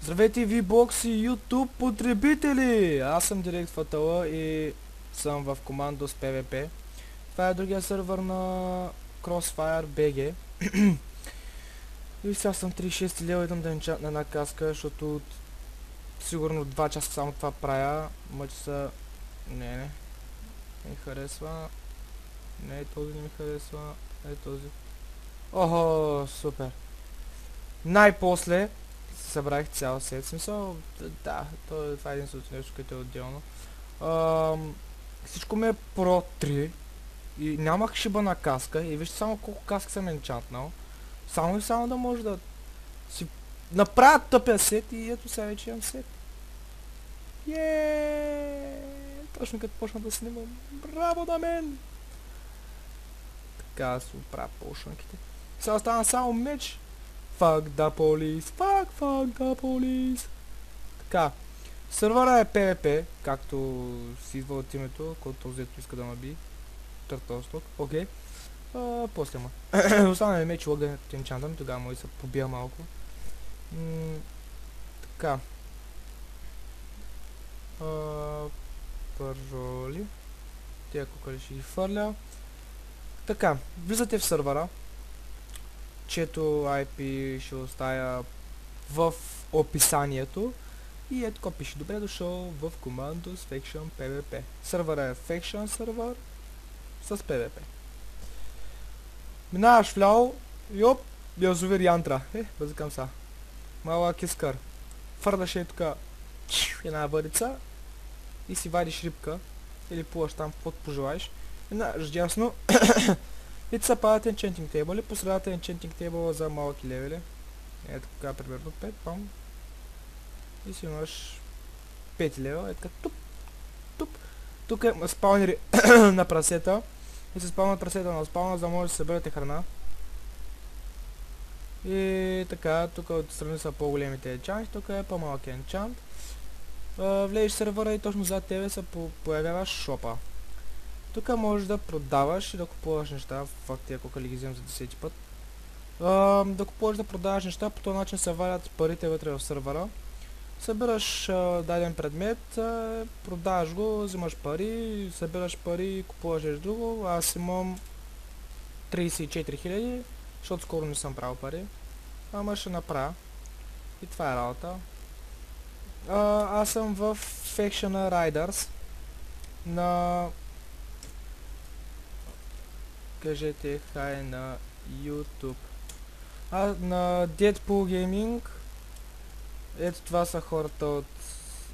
Здравейте, VBOX и YouTube потребители! Аз съм Директ Фатала и съм в командо с PvP. Това е другия сървър на Crossfire BG. И сега съм 36 лева, идам да енчантна една каска, защото сигурно 2 часа само това правя. Мъча са... Не ми харесва. Не, този не ми харесва. Този. Охо, супер. Най-после събрах цял сет. Смисъл, да, това е единственото нещо, което е отделно. Всичко ми е Pro 3 и нямах шибана каска и вижте само колко каски съм енчантнал. Само и само да може да си направя тъпия сет и ето сега вече имам сет. Точно като почна да снимам. Браво на мен! Така да си оправя полшанките. Сега остана само меч. Fuck the police, fuck the police. Така, сървъра е PvP, както си идва от името, който този ето иска да ме би. Търтосток, окей. После ма. Остана ми меч лъга от енчантъм, тогава може да се побия малко. Така. Пароли. Тия кукали ще ги фърля. Така, влизате в сървъра, чието IP ще оставя в описанието. И ето така пише: добре дошъл в командо с Faction PvP. Сървъра е Faction сървър с PvP. Минаваш вляво, йоп, язовир Янтра. Бъзикам са. Малък искър. Фърляш тук една въдица и си вадиш рибка. Или плуваш там, каквото пожелаеш. Минаваш дясно. И се падат енчентинг тейбъли. По средата е енчентинг тейбъла за малки левели. Ето така, примерно 5, пам. И си имаш 5 лева, е така туп. Тук е спаунери на прасета. И се спаунат прасета на спауна, за да може да се съберете храна. И така, тук отстрани са по-големите енчанти, тук е по-малки енчант. Влезеш в сървъра и точно зад тебе се появява шопа. Тук можеш да продаваш и да купуваш неща. Факт е, ако ли ги взем за 10 път. Да купуваш, да продаваш неща, по този начин се валят парите вътре в сървъра. Събираш даден предмет, продаваш го, взимаш пари, събираш пари, купуваш нещо друго. Аз имам 34 000, защото скоро не съм правил пари. Ама ще направя. И това е работа. Аз съм в Faction Riders на... Кажете хай на YouTube. На Deadpool Gaming. Ето това са хората от...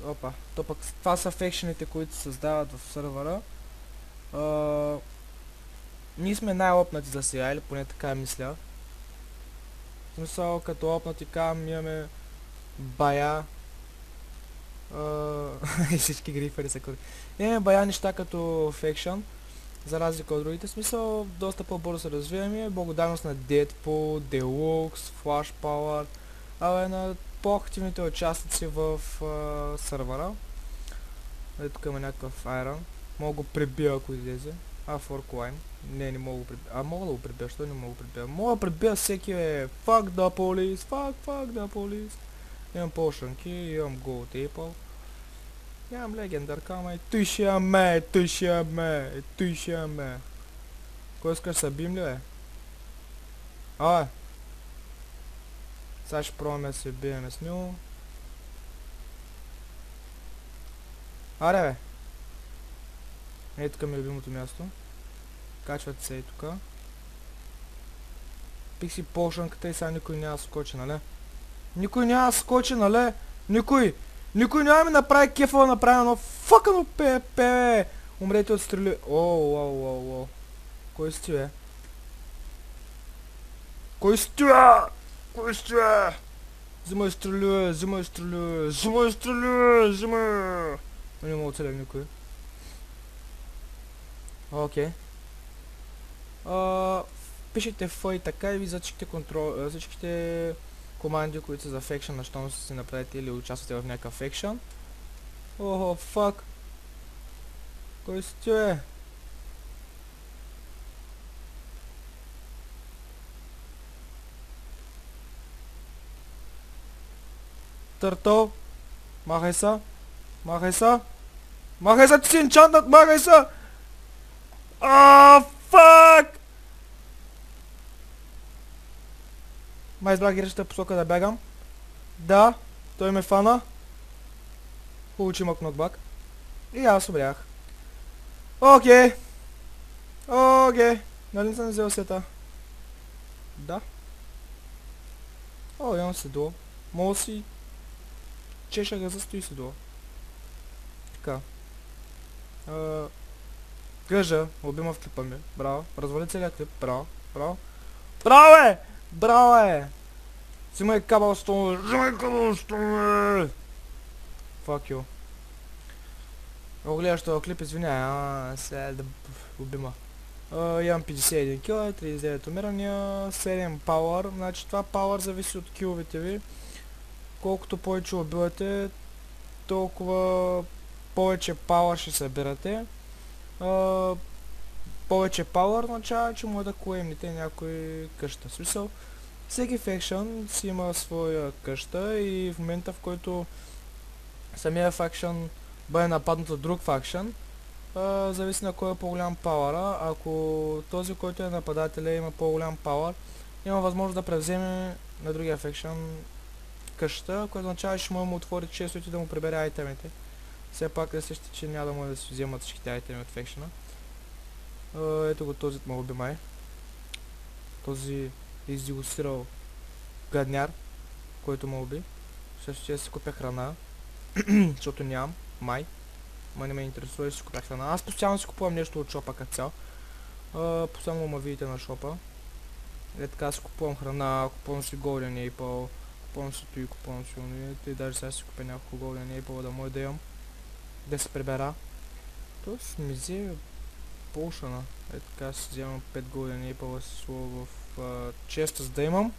Опа, това са фекшените, които се създават в сървъра. Ние сме най-опнати за сега, или поне така мисля. В смисъл, като опнати кам, имаме бая. И всички грифари са кори. Имаме бая неща като фекшън, за разлика от другите. В смисъл, доста по-бързо се развиваме. Благодарност на Deadpool, Deluxe, Flash Power, на по-активните участници в сървъра. Ето тук има някакъв Iron. Мога го пребия, ако излезе. Forkline. Не мога го пребия. Мога да го пребия, що не мога го пребия? Мога да пребия всеки Fuck the police, fuck the police. Имам полшанки, имам Gold Apple. Имам легендар кама и той ще яме. Кой искаш да бим ли, бе? Сега ще пробваме да се биеме с него. Аре, бе! Ей тук ми е любимото място. Качвате се и тука. Пих си полшанката и сега никой няма да скочи, нали? Никой няма да ми направи кефа да направи едно фъкано ПВП. Умрете от стрели. Оу. Кой си ти, бе? Кой си ти, бе? Взимай стрели. Но не мога оцелям никой. Окей. Пишете F и така и ви всичките команди, които са за фекшън, на щом си направите или участвате в някакъв фекшън. Фак. Кой си ти, бе? Търтъл. Махай са. Махай са. Махай са, ти си енчантнат, махай са! Фак! Май избрах грешната посока да бягам. Да, той ме фана. Хубаво, че имах нокбак. И аз умрях. Окей. Окей. Нали не съм взел сета? Да. О, имам седло. Мога си... Чеша газа, стои седло. Така. Гъжа, обима в клипа ми. Браво. Развали целият клип. Браво. Браво. Браво е! Браво е! Взимай кабелстон. Взимай кабелстон. Fuck you. Ако гледаш този клип, извиняй, сега да убима. Имам 51 кила, 39 умирания, 7 пауър. Значи това пауър зависи от киловете ви. Колкото повече убивате, толкова повече пауър ще събирате. Повече пауър означава, че може да клеймните някой къща. В смисъл, всеки фекшън си има своя къща и в момента, в който самия факшън бъде нападнат от друг факшън, зависи на кой е по-голям пауъра. Ако този, който е нападателя, има по-голям пауър, има възможност да превземе на другия фекшън къща, което означава, че ще може да му отвори честото и да му прибере айтемите. Все пак да сещате, че няма да може да си вземат всичките айтеми от фекшъна. Ето го този ме уби май. Този издигусирал гадняр, който ме уби. Също ще си купя храна, защото нямам. Май. Ма не ме интересува, ще си купя храна. Аз постоянно си купувам нещо от шопа като цял. Постоянно ме видите на шопа. Е така си купувам храна, купувам си Golden Apple, купувам си той, купувам си уни. И даже сега си купя няколко Golden Apple да може да имам. Да се прибера. Тоест ми взе полшана. Е така си вземам 5 Golden Apple да си слова в честа, за да имам.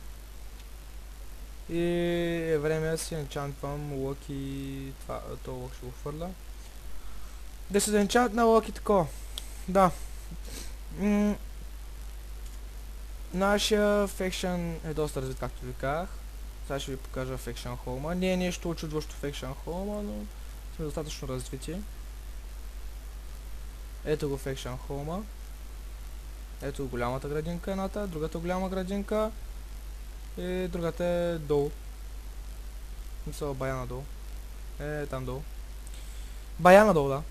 И е време да си енчантвам лъки. Това лък ще го хвърля. Да се енчант на лъки такова. Да. Нашия фекшън е доста развит, както ви казах. Сега ще ви покажа фекшън холма. Не е нещо очудващо фекшън холма, но сме достатъчно развити. Ето го фекшън холма. Ето голямата градинка едната, другата голяма градинка. И другата е долу. Мисля, бая надолу. Там долу. Бая надолу, да.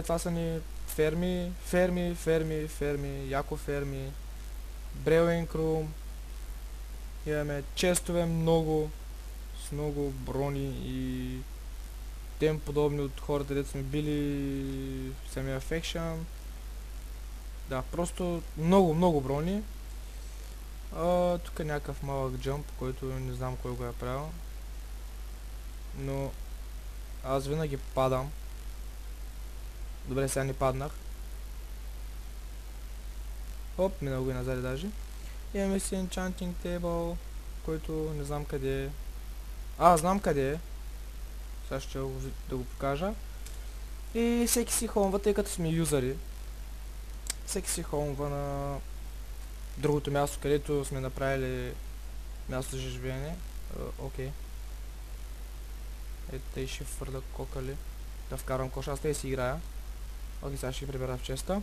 Това са ни ферми, яко ферми. Брелинг рум. Имаме честове много. С много брони и тем подобни от хората, дето сме били в самия фекшън. Да, просто много брони. Тук е някакъв малък джамп, който не знам кой го е правил. Но аз винаги падам. Добре, сега не паднах. Оп, минал го и назад даже. Имаме си enchanting table, който не знам къде е. Знам къде е. Сега ще да го покажа. И всеки си хомва, тъй като сме юзери. Всеки си хомва на другото място, където сме направили място за живеене. Окей. Ето тъй ще фърля кокали. Да вкарам коша, аз тъй си играя. Окей, сега ще прибера в честа.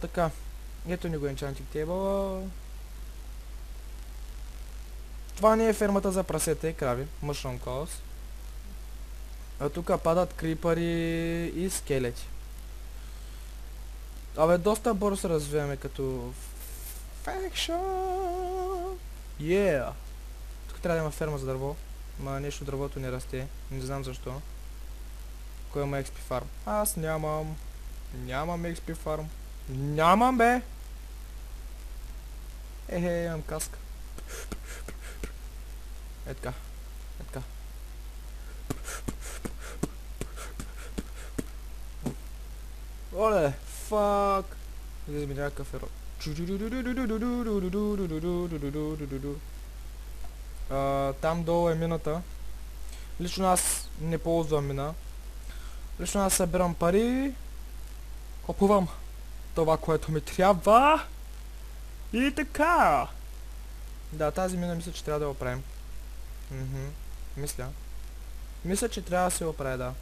Така. Ето ни го enchanting table. Това не е фермата за прасета и крави. Mushroom cows. Тук падат крипъри и скелети. Абе, доста бързо се развиваме като фекшън. Тук трябва да има ферма за дърво. Ма нещо дървото не расте. Не знам защо. Кой има XP farm? Аз нямам. Нямам XP farm. Нямам, бе! Имам каска. Е така. Оле, фак! Излезе ми някакъв ерор. Там долу е мината. Лично аз не ползвам мина. Лично аз събирам пари. Купувам това, което ми трябва. И така. Да, тази мина мисля, че трябва да я оправим. Мисля. Мисля, че трябва да се оправи, да.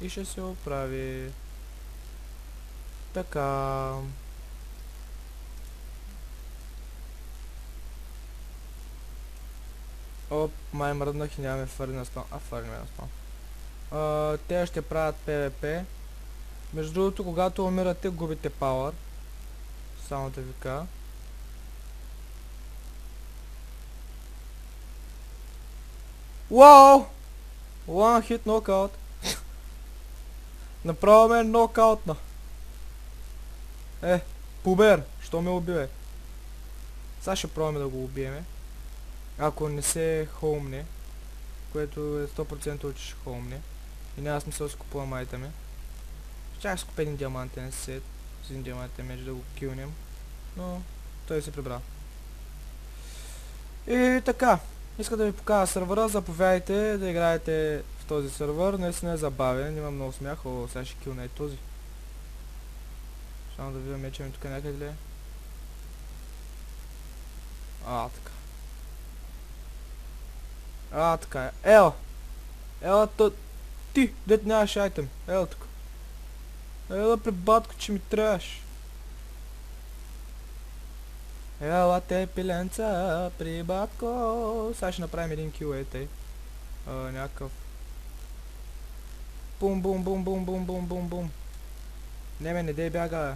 И ще се оправи. Така. Оп, май мръднах и нямаме фърли на спам. Фърли ме на спам. Те ще правят PvP. Между другото, когато умирате, губите пауър. Само да ви кажа. Вау! One hit knockout. Направо ме нокаутна. Пубер, що ме убиве? Сега ще пробваме да го убиеме. Ако не се хоумне, което е 100% че ще хоумне. И няма смисъл да си купувам айтами. Ще си купя един диамантен сет. С един диамантен меч да го килнем. Но той се прибра. И така. Иска да ви покажа сървъра. Заповядайте да играете в този сървър. Наистина е забавен. Има много смях. Сега ще килна и този. Само да видя меча ми тук някъде ли е. Така. Така е. Ела ти, дет нямаш айтем. Ела тук. Ела при батко, че ми трябваш. Ела те пиленца при батко. Сега ще направим един кил, тъй. Някакъв. Бум бум бум бум бум бум бум бум. Не дей бяга.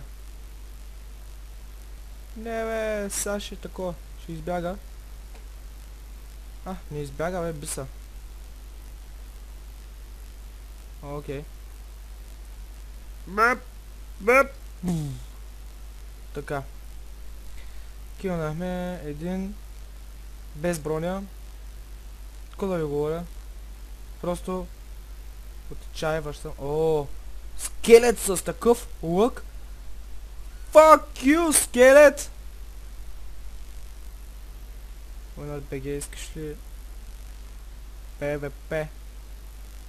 Не бе, сега ще тако. Ще избяга. Не избяга бе, биса. Окей. Беп. Така. Килнахме един без броня. Какво да ви говоря? Просто отчаиваш съм. Скелет с такъв лък. Fuck you, скелет! Война от БГ, искаш ли PvP?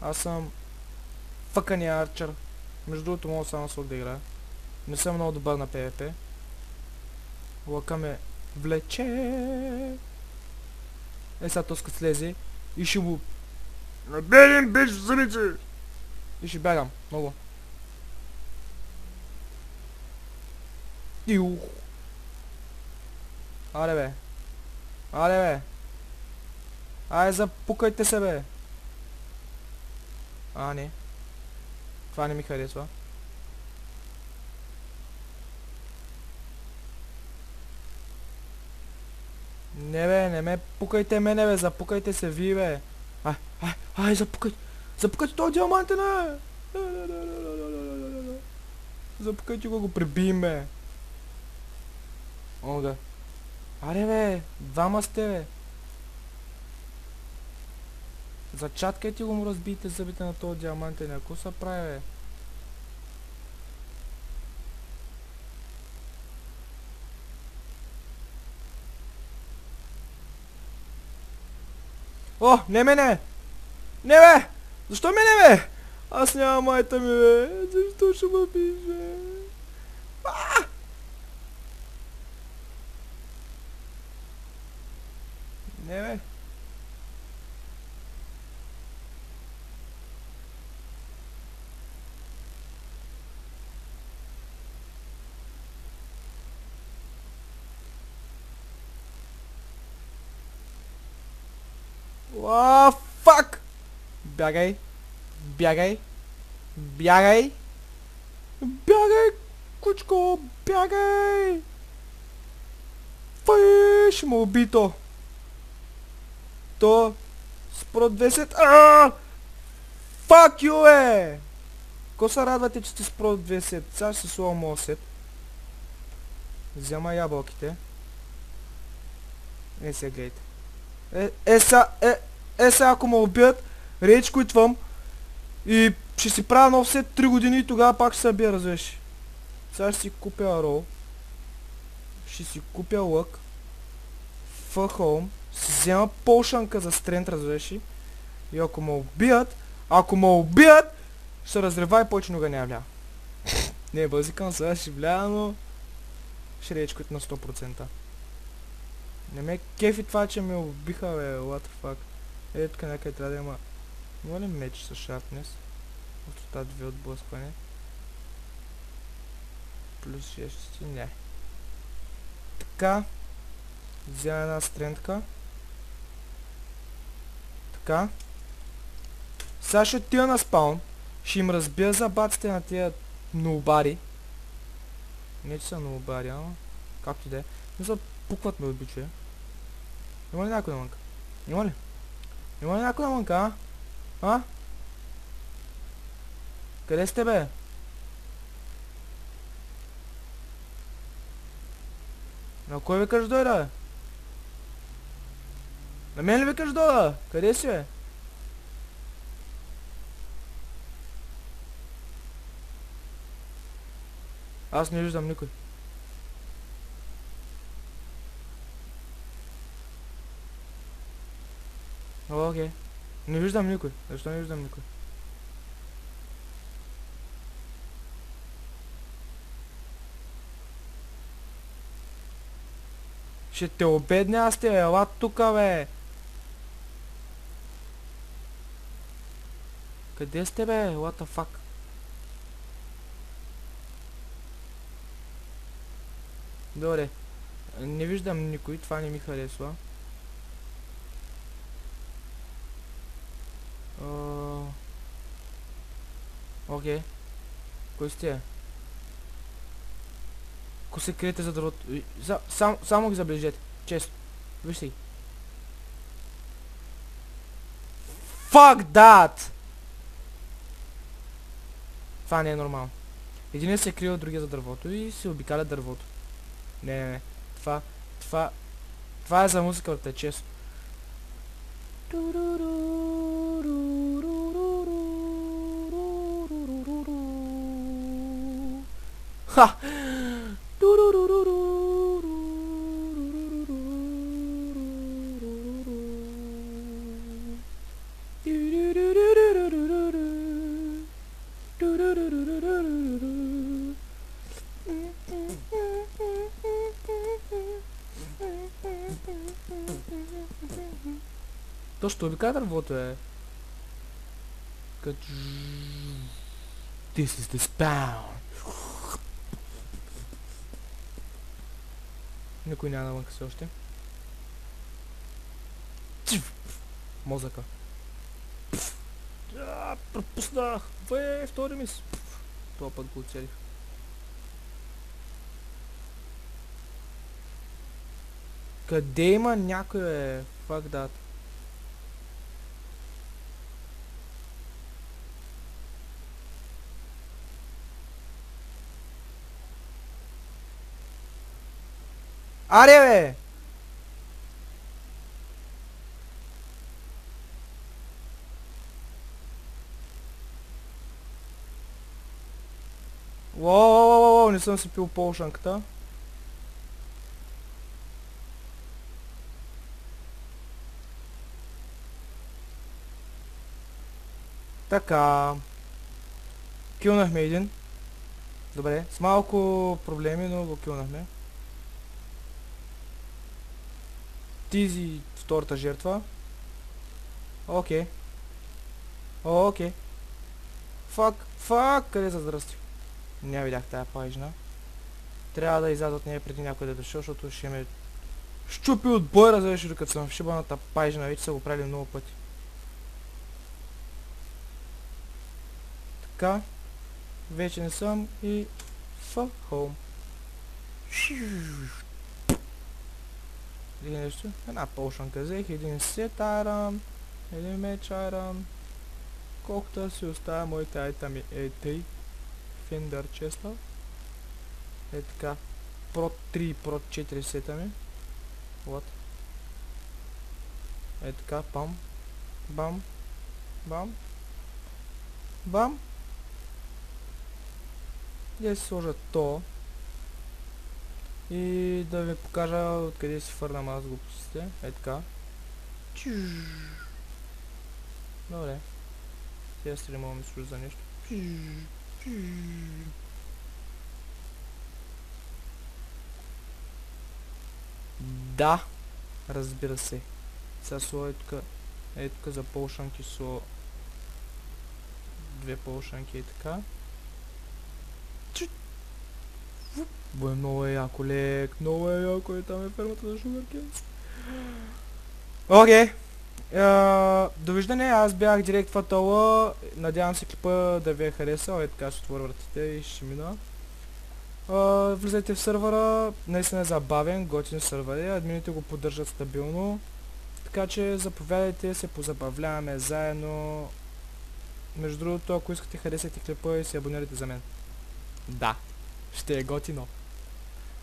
Аз съм фъкания арчер. Между другото мога само с лък да играя. Не съм много добър на PvP. Лъка ме влече. Сега тоска слезе и ще му набедем бич в зъбите. И ще бягам много. Иух. Аре бе. Ай, запукайте се бе. Не. Това не ми харесва. Не бе, не ме пукайте мене бе, запукайте се ви бе. Запукайте този диамантен бе. Запукайте го пребием бе. Аре бе, двама сте бе. Зачаткайте го му разбийте зъбите на този диамантен, ако се прави бе. Не мене! Не бе! Защо мене бе? Аз нямам майта ми бе. Защо ще ме биш бе? Не бе. Фак! Бягай! Бягай, кучко! Бягай! Ще му убито! То... Спро 20... Fuck you, е! Ко се радвате, че сте спро 20? Сега ще се слова моят сет. Взема ябълките. Сега гледайте. Сега ако ме убият, рейдж куитвам и ще си правя нов сет 3 години и тогава пак ще се бия, разбираш. Сега ще си купя рол. Ще си купя лък. Фъхолм. Си взема полшанка за стрент, разбираш. И ако ме убият, ще разрева и повече нога няма вля. Не, базикам сега ще вля, но ще рейдж куит на 100%. Не ме кефи това, че ме убиха, бе, what the fuck. Ето тук някъде трябва да има... Има ли меч с шарпнес? Острота 2 отблъскване. Плюс 6, не. Така. Взема една стрендка. Така. Сега ще отида на спаун. Ще им разбия забаците на тия ноубари. Не че са ноубари, ама... Както да е. Не са пукват ме отбичуя. Има ли някой навънка? Има ли? Има ли някой навънка, а? А? Къде сте, бе? На кой викаш да дойда, бе? На мен ли викаш да дойда? Къде си, бе? Аз не виждам никой. О, окей. Не виждам никой. Защо не виждам никой? Ще те обедня аз те, ела тука, бе. Къде сте, бе? What the fuck? Добре. Не виждам никой, това не ми харесва. Окей. Кой сте? Ако се криете за дървото. Само ги забележете. Често. Вижте ги. Fuck that! Това не е нормално. Единият се крие от другия за дървото и се обикаля дървото. Не. Това е за музика, бе, често. Ха! То ще обикаля дървото, е. This is the spawn. Никой няма навънка все още. Мозъка. Пропуснах! Втори мис. Това път го оцелих. Къде има някой, бе? Fuck that. Аре, бе! Воу, не съм си пил полшанката. Така. Килнахме един. Добре, с малко проблеми, но го килнахме. Тизи втората жертва. Окей. Окей. Фак, къде се здрасти? Не видях тая пайжна. Трябва да изляза от нея преди някой да дошъл, защото ще ме щупи от бой, разбираш, докато съм в шибаната пайжна, вече са го правили много пъти. Така. Вече не съм и fuck home. Или нещо? Една полшанка взех, един сет айран, един меч айран. Колкото си оставя моите айтами е тъй. Фендър честа. Е така. Прот 3 и Прот 4 сета ми. Вот. Е така, пам. Бам. Бам. Бам. И да си сложа то. И да ви покажа откъде си фърнам аз глупостите. Е така. Добре. Сега си ли мога да ми служа за нещо. Да. Разбира се. Сега сло е тук за полшанки сло. Две полшанки и така. Бе, много е яко, лек, много е яко и там е фермата за Sugarcane. Окей. Довиждане, аз бях директ в Атола. Надявам се клипа да ви е харесал. Е така ще отворя вратите и ще мина. Влизайте в сървъра, наистина е забавен, готин сървър е, админите го поддържат стабилно. Така че заповядайте, се позабавляваме заедно. Между другото, ако искате, харесайте клипа и се абонирайте за мен. Да, ще е готино.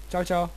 Чао, чао!